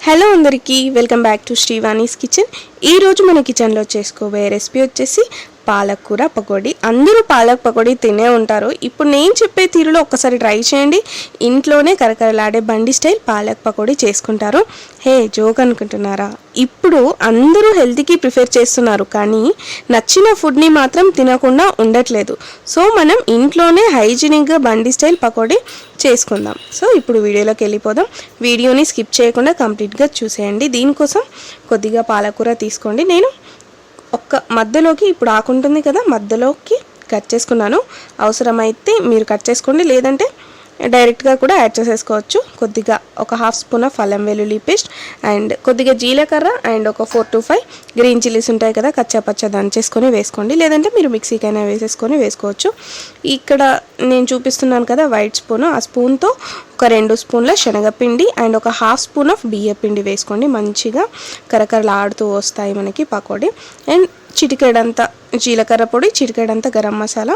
Hello అందరికీ welcome back to శ్రీవాణీస్ kitchen. ఈరోజు మన కిచెన్లో చేసుకోబోయే రెసిపీ వచ్చేసి పాలకూర పకోడీ. అందరూ పాలక్ పకోడీ తినే ఉంటారు. ఇప్పుడు నేను చెప్పే తీరులో ఒక్కసారి ట్రై చేయండి. ఇంట్లోనే కరకరలాడే బండి స్టైల్ పాలక్ పకోడీ చేసుకుంటారు. హే జోక్ అనుకుంటున్నారా? ఇప్పుడు అందరూ హెల్తీకి ప్రిఫర్ చేస్తున్నారు, కానీ నచ్చిన ఫుడ్ని మాత్రం తినకుండా ఉండట్లేదు. సో మనం ఇంట్లోనే హైజీనిక్గా బండి స్టైల్ పకోడీ చేసుకుందాం. సో ఇప్పుడు వీడియోలోకి వెళ్ళిపోదాం. వీడియోని స్కిప్ చేయకుండా కంప్లీట్గా చూసేయండి. దీనికోసం కొద్దిగా పాలకూర తీసుకోండి. నేను ఒక్క మధ్యలోకి ఇప్పుడు ఆకుంటుంది కదా, మధ్యలోకి కట్ చేసుకున్నాను. అవసరమైతే మీరు కట్ చేసుకోండి, లేదంటే డైరెక్ట్గా కూడా యాడ్ చేసేసుకోవచ్చు. కొద్దిగా ఒక హాఫ్ స్పూన్ ఆఫ్ అల్లం వెల్లుల్లి పేస్ట్ అండ్ కొద్దిగా జీలకర్ర అండ్ ఒక 4 to 5 గ్రీన్ చిల్లీస్ ఉంటాయి కదా, కచ్చాపచ్చ దంచేసుకొని వేసుకోండి, లేదంటే మీరు మిక్సీకైనా వేసుకోవచ్చు. ఇక్కడ నేను చూపిస్తున్నాను కదా వైట్ స్పూన్, ఆ స్పూన్తో ఒక 2 స్పూన్ల శనగపిండి అండ్ ఒక హాఫ్ స్పూన్ ఆఫ్ బియ్యపిండి వేసుకోండి. మంచిగా కరకరలాడుతూ వస్తాయి మనకి పకోడీ. అండ్ చిటికెడంత జీలకర్ర పొడి, చిటికెడంత గరం మసాలా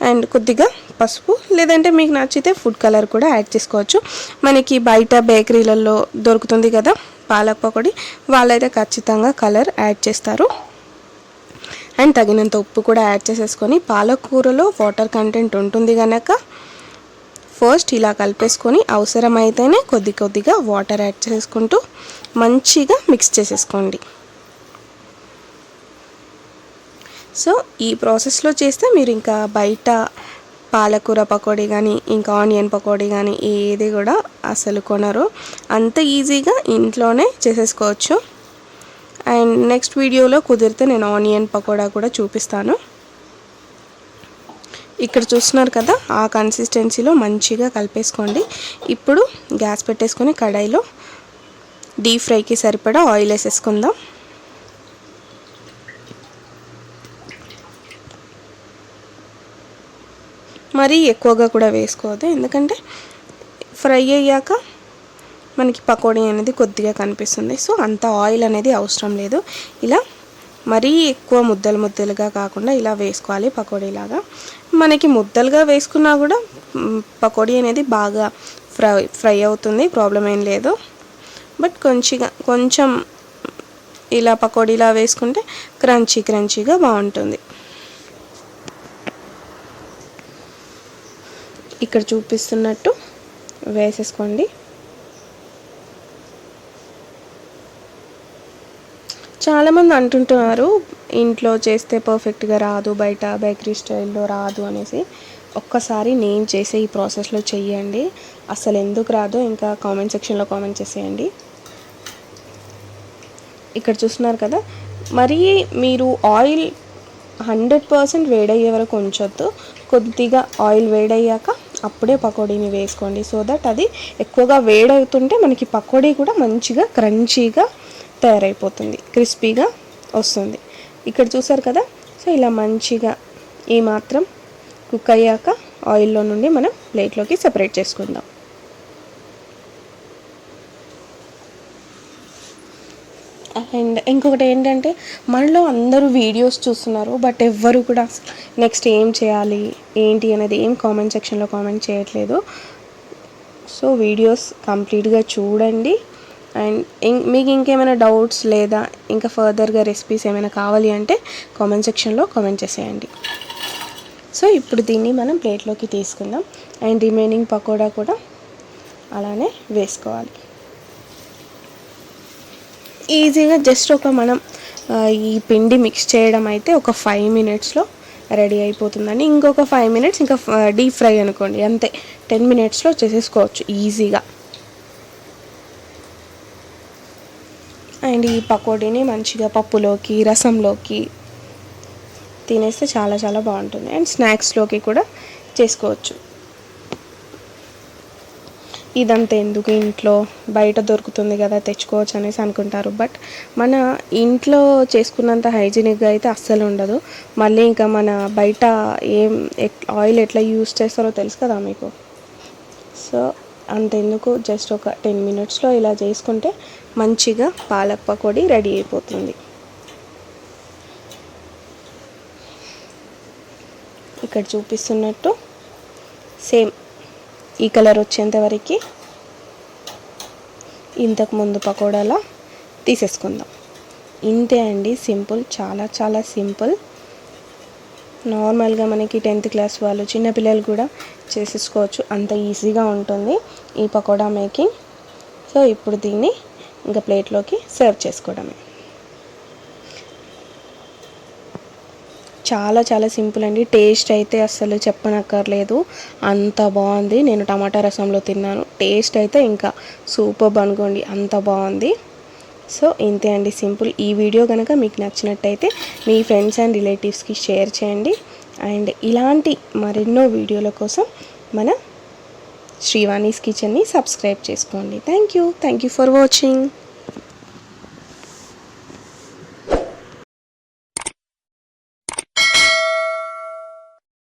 అండ్ కొద్దిగా పసుపు, లేదంటే మీకు నచ్చితే ఫుడ్ కలర్ కూడా యాడ్ చేసుకోవచ్చు. మనకి బయట బేకరీలలో దొరుకుతుంది కదా పాలక్ పకోడీ, వాళ్ళైతే ఖచ్చితంగా కలర్ యాడ్ చేస్తారు. అండ్ తగినంత ఉప్పు కూడా యాడ్ చేసేసుకొని, పాలకూరలో వాటర్ కంటెంట్ ఉంటుంది కనుక ఫస్ట్ ఇలా కలిపేసుకొని అవసరమైతేనే కొద్దిగా వాటర్ యాడ్ చేసుకుంటూ మంచిగా మిక్స్ చేసేసుకోండి. సో ఈ ప్రాసెస్లో చేస్తే మీరు ఇంకా బయట పాలకూర పకోడీ కానీ ఇంకా ఆనియన్ పకోడీ కానీ ఏది కూడా అసలు కొనరు. అంత ఈజీగా ఇంట్లోనే చేసేసుకోవచ్చు. అండ్ నెక్స్ట్ వీడియోలో కుదిరితే నేను ఆనియన్ పకోడా కూడా చూపిస్తాను. ఇక్కడ చూస్తున్నారు కదా, ఆ కన్సిస్టెన్సీలో మంచిగా కలిపేసుకోండి. ఇప్పుడు గ్యాస్ పెట్టేసుకొని కడాయిలో డీప్ ఫ్రైకి సరిపడా ఆయిల్ వేసేసుకుందాం. మరీ ఎక్కువగా కూడా వేసుకోవద్దు, ఎందుకంటే ఫ్రై అయ్యాక మనకి పకోడీ అనేది కొద్దిగా కనిపిస్తుంది. సో అంత ఆయిల్ అనేది అవసరం లేదు. ఇలా మరీ ఎక్కువ ముద్దలుగా కాకుండా ఇలా వేసుకోవాలి పకోడీలాగా. మనకి ముద్దలుగా వేసుకున్నా కూడా పకోడీ అనేది బాగా ఫ్రై అవుతుంది, ప్రాబ్లం ఏం లేదు. బట్ కొంచెం ఇలా పకోడీలా వేసుకుంటే క్రంచీగా బాగుంటుంది. ఇక్కడ చూపిస్తున్నట్టు వేసేసుకోండి. చాలామంది అంటుంటున్నారు ఇంట్లో చేస్తే పర్ఫెక్ట్గా రాదు, బయట బేకరీ స్టైల్లో రాదు అనేసి. ఒక్కసారి నేను చేసే ఈ ప్రాసెస్లో చెయ్యండి, అసలు ఎందుకు రాదో ఇంకా కామెంట్ సెక్షన్లో కామెంట్ చేసేయండి. ఇక్కడ చూస్తున్నారు కదా, మరి మీరు ఆయిల్ 100% వేడయ్యే వరకు ఉంచొద్దు. కొద్దిగా ఆయిల్ వేడయ్యాక అప్పుడే పకోడీని వేసుకోండి. సో దట్ అది ఎక్కువగా వేడవుతుంటే మనకి పకోడీ కూడా మంచిగా క్రంచీగా తయారైపోతుంది, క్రిస్పీగా వస్తుంది. ఇక్కడ చూసారు కదా, సో ఇలా మంచిగా ఈ మాత్రం కుక్ అయ్యాక ఆయిల్లో నుండి మనం ప్లేట్లోకి సెపరేట్ చేసుకుందాం. అండ్ ఇంకొకటి ఏంటంటే, మనలో అందరూ వీడియోస్ చూస్తున్నారు, బట్ ఎవ్వరు కూడా నెక్స్ట్ ఏం చేయాలి ఏంటి అనేది ఏం కామెంట్ సెక్షన్లో కామెంట్ చేయట్లేదు. సో వీడియోస్ కంప్లీట్గా చూడండి. అండ్ మీకు ఇంకేమైనా డౌట్స్ లేదా ఇంకా ఫర్దర్గా రెసిపీస్ ఏమైనా కావాలి అంటే కామెంట్ సెక్షన్లో కామెంట్ చేసేయండి. సో ఇప్పుడు దీన్ని మనం ప్లేట్లోకి తీసుకుందాం. అండ్ రిమైనింగ్ పకోడా కూడా అలానే వేసుకోవాలి. ఈజీగా జస్ట్ మనం ఈ పిండి మిక్స్ చేయడం అయితే ఒక 5 minutesలో రెడీ అయిపోతుందండి. ఇంకొక 5 minutes ఇంకా డీప్ ఫ్రై అనుకోండి, అంతే 10 minutesలో చేసేసుకోవచ్చు ఈజీగా. అండ్ ఈ పకోడీని మంచిగా పప్పులోకి రసంలోకి తినేస్తే చాలా బాగుంటుంది. అండ్ స్నాక్స్లోకి కూడా చేసుకోవచ్చు. ఇదంతా ఎందుకు, ఇంట్లో బయట దొరుకుతుంది కదా తెచ్చుకోవచ్చు అనేసి అనుకుంటారు. బట్ మన ఇంట్లో చేసుకున్నంత హైజీనిక్గా అయితే అస్సలు ఉండదు. మళ్ళీ ఇంకా మన బయట ఆయిల్ ఎట్లా యూస్ చేస్తారో తెలుసు కదా మీకు. సో అంతెందుకు, జస్ట్ ఒక 10 minutesలో ఇలా చేసుకుంటే మంచిగా పాలక్ పకోడీ రెడీ అయిపోతుంది. ఇక్కడ చూపిస్తున్నట్టు సేమ్ ఈ కలర్ వచ్చేంత వరకు ఇంతకుముందు పకోడాలా తీసేసుకుందాం. ఇంతే అండి, సింపుల్, చాలా చాలా సింపుల్. నార్మల్గా మనకి 10th క్లాస్ వాళ్ళు చిన్నపిల్లలు కూడా చేసేసుకోవచ్చు, అంత ఈజీగా ఉంటుంది ఈ పకోడా మేకింగ్. సో ఇప్పుడు దీన్ని ఇంకా ప్లేట్లోకి సర్వ్ చేసుకోవడమే. చాలా చాలా సింపుల్ అండి. టేస్ట్ అయితే అస్సలు చెప్పనక్కర్లేదు, అంత బాగుంది. నేను టమాటా రసంలో తిన్నాను, టేస్ట్ అయితే ఇంకా సూపర్ అనుకోండి, అంత బాగుంది. సో ఇంతే అండి, సింపుల్. ఈ వీడియో కనుక మీకు నచ్చినట్టయితే మీ ఫ్రెండ్స్ అండ్ రిలేటివ్స్కి షేర్ చేయండి. అండ్ ఇలాంటి మరెన్నో వీడియోల కోసం మన శ్రీవాణీస్ కిచెన్ని సబ్స్క్రైబ్ చేసుకోండి. Thank you for watching.